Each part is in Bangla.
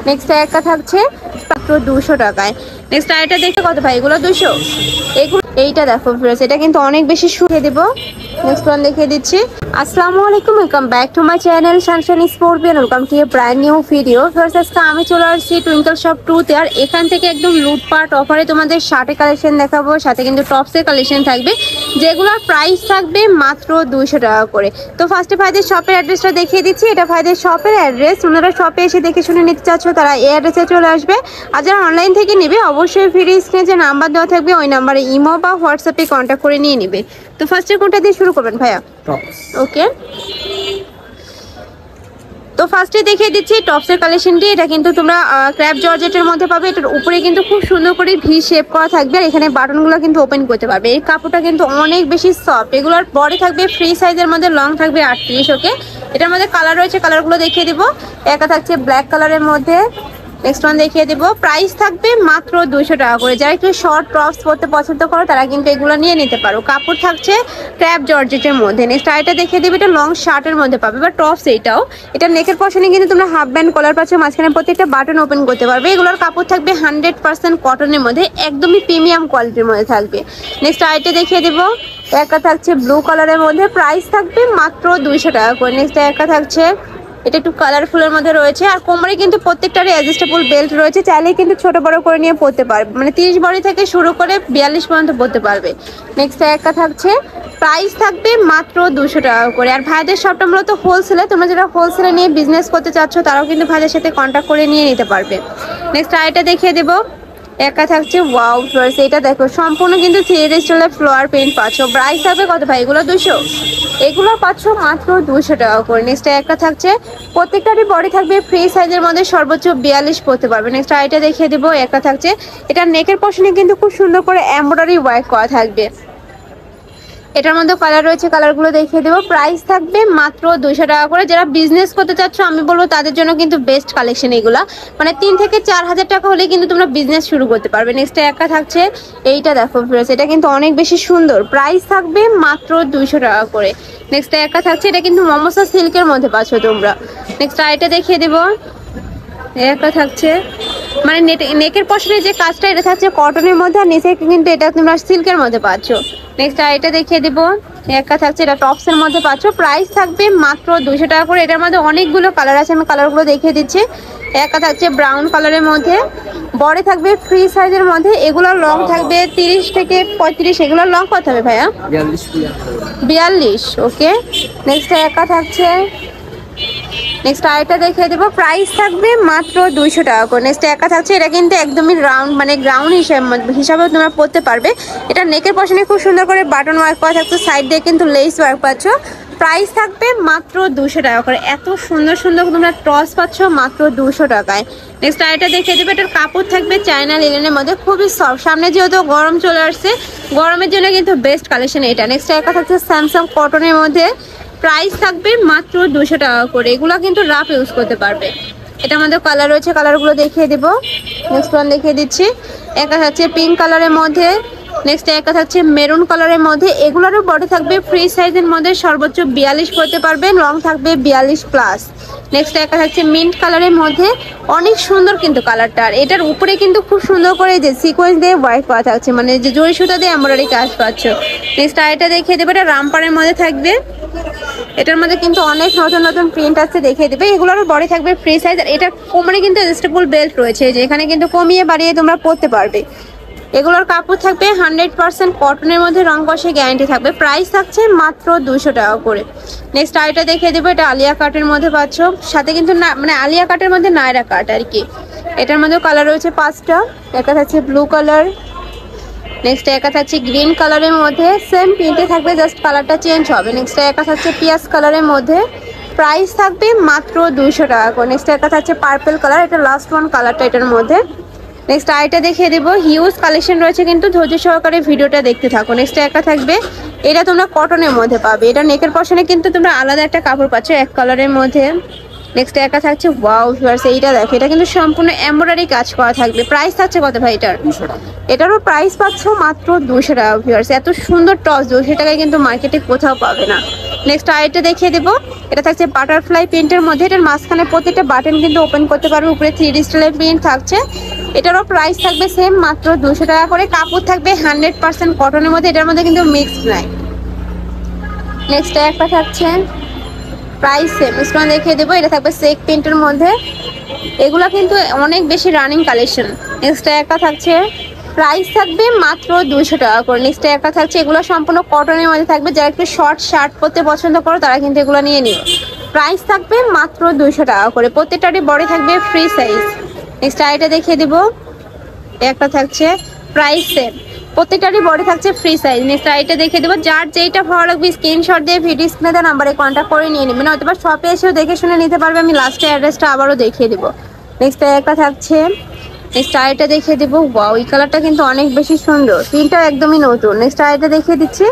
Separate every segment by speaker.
Speaker 1: নেক্সট একটা থাকছে মাত্র 200 টাকায়। নেক্সট আইটা দেখতে কত ভাই? এগুলো 200। এগুলো এইটা দেখো ফ্রেন্ডস, এটা কিন্তু অনেক বেশি শুকিয়ে দেবো। নেক্সট ওয়ান দেখিয়ে দিচ্ছি। আসসালামু আলাইকুম, welcome back to my channel sunshine স্পোর্টবিয়ান। Welcome to a brand new video. First আজকে আমি চলে আসছি টুইঙ্কল শপ 2 তে। আর এখান থেকে একদম লুটপাট অফারে তোমাদের শার্টের কালেকশন দেখাবো, সাথে কিন্তু টপসের কালেকশন থাকবে, যেগুলোর প্রাইস থাকবে মাত্র 200 টাকা করে। তো ফার্স্টে ভাইদের শপের অ্যাড্রেসটা দেখিয়ে দিচ্ছি। এটা ভাইদের শপের অ্যাড্রেস। ওনারা শপে এসে দেখে শুনে নিতে চাচ্ছ তারা এই অ্যাড্রেসে চলে আসবে। আর যারা অনলাইন থেকে নেবে অবশ্যই ভিডিও স্ক্রিনে যে নাম্বার দেওয়া থাকবে ওই নাম্বারে ইমো বা হোয়াটসঅ্যাপে কন্ট্যাক্ট করে নিয়ে নেবে। তো ফার্স্টে কোনটা দিয়ে শুরু করবেন ভাইয়া? ওকে, তো ফার্স্টে দেখিয়ে দিচ্ছি টপসের কালেকশনটি। এটা কিন্তু তোমরা ক্র্যাপ জর্জেটের মধ্যে পাবে। এটার উপরে কিন্তু খুব সুন্দর করে ভি শেপ করা থাকবে, আর এখানে বাটনগুলো কিন্তু ওপেন করতে পারবে। এই কাপড়টা কিন্তু অনেক বেশি সফট। এগুলোর বডি থাকবে ফ্রি সাইজের মধ্যে, লং থাকবে 38। ওকে, এটার মধ্যে কালার রয়েছে, কালারগুলো দেখিয়ে দিব। একটা থাকছে ব্ল্যাক কালারের মধ্যে। নেক্সট ওয়ান দেখিয়ে দেবো, প্রাইস থাকবে মাত্র 200 টাকা করে। যারা একটু শর্ট টপস পরতে পছন্দ করো তারা কিন্তু এগুলো নিয়ে নিতে পারো। কাপড় থাকছে ক্র্যাপ জর্জেটের মধ্যে। নেক্সট আইটা দেখিয়ে দেবে, এটা লং শার্টের মধ্যে পাবে বা টপস। এইটাও এটা নেকের পশনে কিন্তু তোমরা হাফ ব্যান্ড কলার পাচ্ছ, মাঝখানে প্রত্যেকটা বাটন ওপেন করতে পারবে। এগুলোর কাপড় থাকবে 100% কটনের মধ্যে, একদমই প্রিমিয়াম কোয়ালিটির মধ্যে থাকবে। নেক্সট আইটা দেখিয়ে দেবো, একটা থাকছে ব্লু কালারের মধ্যে, প্রাইস থাকবে মাত্র 200 টাকা করে। নেক্সট একটা থাকছে, এটা একটু কালারফুলের মধ্যে রয়েছে, আর কোমরে কিন্তু প্রত্যেকটারই অ্যাডজাস্টেবল বেল্ট রয়েছে। চাইলে কিন্তু ছোট বড় করে নিয়ে পরতে পারবে, মানে 30 বডি থেকে শুরু করে 42 পর্যন্ত পরতে পারবে। নেক্সট একটা থাকছে, প্রাইস থাকবে মাত্র 200 টাকা করে। আর ভাইদের সবটা মূলত হোলসেলে, তোমরা যারা হোলসেলে নিয়ে বিজনেস করতে চাচ্ছ তারাও কিন্তু ভাইদের সাথে কন্ট্যাক্ট করে নিয়ে নিতে পারবে। নেক্সট আইটা দেখিয়ে দেবো, একা থাকছে ওয়াও ফ্লোয়ার্স। এটা দেখো সম্পূর্ণ কিন্তু 3D স্টাইলে ফ্লোয়ার প্রিন্ট পাচ্ছ। প্রাইস থাকবে কত ভাই? এগুলো 200। এগুলো পাচ্ছ মাত্র 200 টাকা করে। নেক্সট একটা থাকছে, প্রত্যেকটারই বডি থাকবে ফ্রি সাইজের মধ্যে, সর্বোচ্চ 42 পরতে পারবে। নেক্সট আইটা দেখিয়ে দেবো, একটা থাকছে, এটা নেকের পশনে কিন্তু খুব সুন্দর করে এমব্রয়ডারি ওয়ার্ক করা থাকবে। এটার মধ্যে কালার রয়েছে, কালারগুলো দেখিয়ে দেবো। প্রাইস থাকবে মাত্র 200 টাকা করে। যারা বিজনেস করতে চাচ্ছ আমি বলবো তাদের জন্য কিন্তু বেস্ট কালেকশন এগুলা, মানে 3 থেকে 4000 টাকা হলে কিন্তু তোমরা বিজনেস শুরু করতে পারবে। নেক্সট একটা থাকছে, এইটা দেখো ফ্রেন্ডস, এটা কিন্তু অনেক বেশি সুন্দর। প্রাইস থাকবে মাত্র 200 টাকা করে। নেক্সট একটা থাকছে, এটা কিন্তু মমসা সিল্কের মধ্যে পাচ্ছ তোমরা। নেক্সট আইটা দেখিয়ে দেবো, একটা থাকছে, মানে নেকের পশনে যে কাজটা এটা থাকছে কটনের মধ্যে, আর নিচে কিন্তু এটা তোমরা সিল্কের মধ্যে পাচ্ছ। নেক্সট এটা দেখিয়ে দেবো, একটা থাকছে, এটা টপসের মধ্যে পাচ্ছ। প্রাইস থাকবে মাত্র 200 টাকা করে। এটার মধ্যে অনেকগুলো কালার আছে, আমি কালারগুলো দেখিয়ে দিচ্ছি। একটা থাকছে ব্রাউন কালারের মধ্যে, বডি থাকবে ফ্রি সাইজের মধ্যে। এগুলোর লং থাকবে 30 থেকে 35। এগুলোর লং কত হবে ভাইয়া? 42। ওকে, নেক্সট একটা থাকছে, নেক্সট আরেকটা দেখিয়ে দেবো, প্রাইস থাকবে মাত্র 200 টাকা করে। নেক্সট একা থাকছে, এটা কিন্তু একদমই রাউন্ড, মানে গ্রাউন্ড হিসাবে তোমরা পরতে পারবে। এটা নেকের পশনে খুব সুন্দর করে বাটন ওয়ার্ক করা থাকছে, সাইড দিয়ে কিন্তু লেস ওয়ার্ক পাচ্ছ। প্রাইস থাকবে মাত্র 200 টাকা করে। এত সুন্দর সুন্দর তোমরা টস পাচ্ছ মাত্র 200 টাকায়। নেক্সট আরেকটা দেখিয়ে দেবে, এটার কাপড় থাকবে চায়না লিনেনের মধ্যে, খুবই সফট। সামনে যেহেতু গরম চলে আসছে, গরমের জন্য কিন্তু বেস্ট কালেকশন এটা। নেক্সট একা থাকছে স্যামসাং কটনের মধ্যে, প্রাইস থাকবে মাত্র 200 টাকা করে। এগুলো কিন্তু রাফ ইউজ করতে পারবে। এটা আমাদের কালার রয়েছে, কালারগুলো দেখিয়ে দেবো। নেক্সট ওয়ান দেখিয়ে দিচ্ছি, একটা থাকছে পিঙ্ক কালারের মধ্যে। নেক্সট একটা থাকছে মেরুন কালারের মধ্যে। এগুলোরও বডি থাকবে ফ্রি সাইজের মধ্যে, সর্বোচ্চ 42 পরতে পারবে, লং থাকবে 42+। নেক্সট একটা থাকছে মিন্ট কালারের মধ্যে, অনেক সুন্দর কিন্তু কালারটা। আর এটার উপরে কিন্তু খুব সুন্দর করে যে সিকোয়েন্স দিয়ে ওয়ার্ক করা থাকছে, মানে যে জরি সুতা দিয়ে এমব্রয়ডারি কাজ পাচ্ছ। নেক্সট আরেকটা দেখিয়ে দেবে, এটা রামপারের মধ্যে থাকবে। এটার মধ্যে কিন্তু অনেক নতুন নতুন প্রিন্ট আছে, দেখিয়ে দেবে। এগুলোরও বডি থাকবে ফ্রি সাইজ, আর এটার কোমরে কিন্তু অ্যাডজাস্টেবল বেল্ট রয়েছে, যেখানে কিন্তু কমিয়ে বাড়িয়ে তোমরা পরতে পারবে। এগুলোর কাপড় থাকবে 100% কটনের মধ্যে, রং কষে গ্যারান্টি থাকবে। প্রাইস থাকছে মাত্র 200 টাকা করে। নেক্সট আইটা দেখিয়ে দেবো, এটা আলিয়া কাটের মধ্যে পাচ্ছ, সাথে কিন্তু না, মানে আলিয়া কাটের মধ্যে নায়রা কাট আর কি। এটার মধ্যে কালার রয়েছে 5টা। একটা থাকছে ব্লু কালার, নেক্সট একা থাকছে গ্রিন কালারের মধ্যে, সেম প্রিন্টে থাকবে, জাস্ট কালারটা চেঞ্জ হবে। নেক্সট একা থাকছে পিয়াজ কালারের মধ্যে, প্রাইস থাকবে মাত্র 200 টাকা করে। নেক্সট একা থাকছে পার্পল কালার, এটা লাস্ট ওয়ান কালারটা এটার মধ্যে। নেক্সট আইটা দেখিয়ে দেবো, হিউজ কালেকশন রয়েছে, কিন্তু ধৈর্য সহকারে ভিডিওটা দেখতে থাকো। নেক্সট একা থাকবে, এটা তোমরা কটনের মধ্যে পাবে। এটা নেকের পশনে কিন্তু তোমরা আলাদা একটা কাপড় পাচ্ছ এক কালারের মধ্যে। নেক্সট একা থাকছে ওয়াও ভিউয়ার্স, এইটা দেখো, এটা কিন্তু সম্পূর্ণ এমব্রয়ডারি কাজ করা থাকবে। প্রাইস থাকছে কত ভাই এটার? 200 টাকা। এটারও প্রাইস পাচ্ছ মাত্র 200 টাকা ভিউয়ার্স। এত সুন্দর টস 200 টাকায় কিন্তু মার্কেটে কোথাও পাবে না। নেক্সট আরেকটা দেখিয়ে দেবো, এটা থাকছে বাটারফ্লাই প্রিন্টের মধ্যে। এটার মাঝখানে প্রত্যেকটা বাটন কিন্তু ওপেন করতে পারবে, উপরে 3D স্টাইলের প্রিন্ট থাকছে। এটারও প্রাইস থাকবে সেম, মাত্র 200 টাকা করে। কাপড় থাকবে 100% কটনের মধ্যে, এটার মধ্যে কিন্তু মিক্সড নাই। নেক্সট একটা থাকছে প্রাইস সেম, স্টোন দেখিয়ে দেবো, এটা থাকবে চেক প্রিন্টের মধ্যে। এগুলা কিন্তু অনেক বেশি রানিং কালেকশন। নেক্সট একটা থাকছে প্রাইস থাকবে মাত্র 200 টাকা করে। নেক্সট একটা থাকছে, এগুলো সম্পূর্ণ কটনের মধ্যে থাকবে। যারা একটু শর্ট শার্ট পরতে পছন্দ করো তারা কিন্তু এগুলো নিয়ে নিও। প্রাইস থাকবে মাত্র 200 টাকা করে, প্রত্যেকটারই বডি থাকবে ফ্রি সাইজ। নেক্সট আইটা দেখিয়ে দিব, একটা থাকছে প্রাইস সেম, প্রত্যেকটারই বডি থাকছে ফ্রি সাইজ। নেক্সট আইটা দেখিয়ে দেবো, যার যেইটা ভালো লাগবে স্ক্রিনশট দিয়ে ভিডিও স্ক্রিনে দেওয়া নাম্বারে কন্ট্যাক্ট করে নিয়ে নেবেন, অথবা শপে এসেও দেখে শুনে নিতে পারবে। আমি লাস্টে অ্যাড্রেসটা আবারও দেখিয়ে দেবো। নেক্সট একটা থাকছে, নেক্সট আইটা দেখিয়ে দেবো, ওয়াও এই কালারটা কিন্তু অনেক বেশি সুন্দর, প্রিন্টটা একদমই নতুন। নেক্সট আইটা দেখিয়ে দিচ্ছি,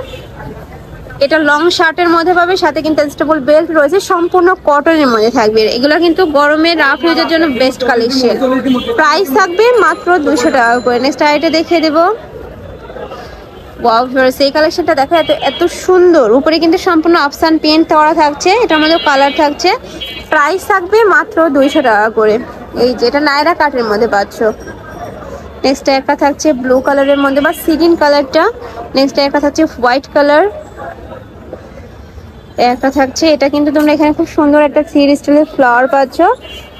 Speaker 1: এটা লং শার্টের মধ্যে পাবে, সাথে কিন্তু অ্যাডজাস্টেবল বেল্ট রয়েছে, সম্পূর্ণ কটনের মধ্যে থাকবে। এগুলো কিন্তু গরমে রাফ ইউজের জন্য বেস্ট কালেকশন। প্রাইস থাকবে মাত্র 200 টাকা করে। নেক্সট আইটা দেখিয়ে দেবো, ওয়াও ভিউয়ার্স এই কালেকশনটা দেখো, এত সুন্দর। উপরে কিন্তু সম্পূর্ণ অপশন পেন্ট করা থাকছে, এটার মধ্যে কালার থাকছে। প্রাইস থাকবে মাত্র 200 টাকা করে। এই যে এটা নায়রা কাটের মধ্যে পাচ্ছ। নেক্সট একটা থাকছে ব্লু কালারের মধ্যে বা সিগিন কালারটা। নেক্সট একটা থাকছে হোয়াইট কালার, একটা থাকছে এটা কিন্তু তোমরা এখানে খুব সুন্দর একটা 3D স্টাইলের ফ্লাওয়ার পাচ্ছ।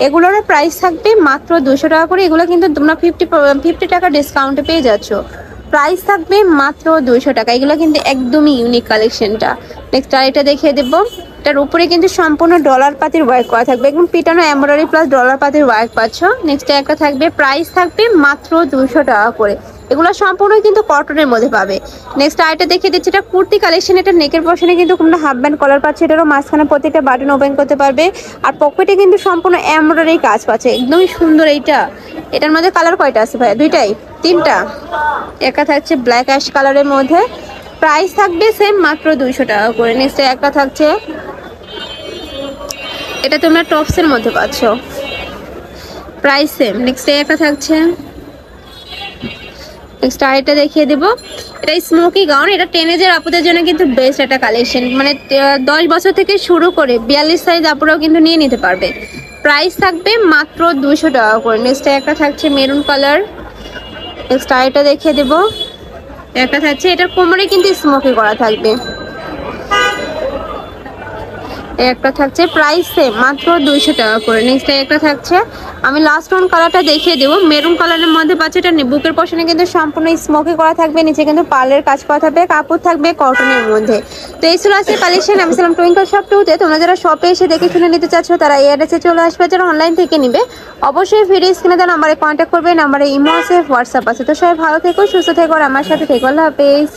Speaker 1: এগুলোর প্রাইস থাকবে মাত্র 200 টাকা করে। এগুলো কিন্তু তোমরা 50 টাকা ডিসকাউন্টে পেয়ে যাচ্ছ। প্রাইস থাকবে মাত্র 200 টাকা। এগুলো কিন্তু একদমই ইউনিক কালেকশনটা। নেক্সট আর এটা দেখিয়ে দেবো, এটার উপরে কিন্তু সম্পূর্ণ ডলার পাতির ওয়ার্ক করা থাকবে, একদম পিটানো এমব্রয়ডারি প্লাস ডলার পাতির ওয়ার্ক পাচ্ছ। নেক্সট একটা থাকবে, প্রাইস থাকবে মাত্র 200 টাকা করে। এগুলো সম্পূর্ণ কিন্তু কটনের মধ্যে পাবে। নেক্সট আইটা দেখিয়ে দিচ্ছি, এটা কুর্তি কালেকশন। এটা নেকের পশনে কিন্তু তোমরা হাফ ব্যান্ড কলার পাচ্ছে, এটারও মাঝখানে প্রত্যেকটা বাটন ওপেন করতে পারবে। আর পকেটে কিন্তু সম্পূর্ণ এমব্রয়ডারি কাজ পাচ্ছে, একদমই সুন্দর এইটা। এটার মধ্যে কালার কয়টা আছে ভাই? দুইটাই, তিনটা। একটা থাকছে ব্ল্যাক অ্যাশ কালারের মধ্যে, প্রাইস থাকবে সেম মাত্র 200 টাকা করে। নেক্সট একটা থাকছে, এটা তোমরা টপসের মধ্যে পাচ্ছ, প্রাইস সেম। নেক্সট একটা থাকছে, নেক্সট আরেকটা দেখিয়ে দেবো, এটা স্মোকি গাউন। এটা টিনেজার আপুদের জন্য কিন্তু বেস্ট একটা কালেকশন, মানে 10 বছর থেকে শুরু করে 42 সাইজ আপুরাও কিন্তু নিয়ে নিতে পারবে। প্রাইস থাকবে মাত্র 200 টাকা করে। নেক্সট একটা থাকছে মেরুন কালার। নেক্সট আরেকটা দেখিয়ে দেবো, একটা থাকছে, এটার কোমরে কিন্তু স্মোকি করা থাকবে। একটা থাকছে প্রাইস সেম মাত্র 200 টাকা করে। নেক্সট একটা থাকছে, আমি লাস্ট ওয়ান কালারটা দেখিয়ে দেবো, মেরুন কালারের মধ্যে পাচ্ছে। এটা বুকের পশনে কিন্তু সম্পূর্ণ স্মোকি করা থাকবে, নিচে কিন্তু পার্লের কাজ করা থাকবে, কাপড় থাকবে কটনের মধ্যে। তো এই ছিল আজকে কালেকশন। আমি ছিলাম টুইঙ্কল শপ 2-তে। তোমরা যারা শপে এসে দেখে শুনে নিতে চাচ্ছ তারা এই অ্যাড্রেসে চলে আসবে, যারা অনলাইন থেকে নিবে অবশ্যই ভিডিও স্ক্রিনে দেওয়া নাম্বারে কন্ট্যাক্ট করবে। নাম্বারে ইমো আছে, হোয়াটসঅ্যাপ আছে। তো সবাই ভালো থেকো, সুস্থ থেকো, আর আমার সাথে থেকো। আল্লাহ হাফেজ।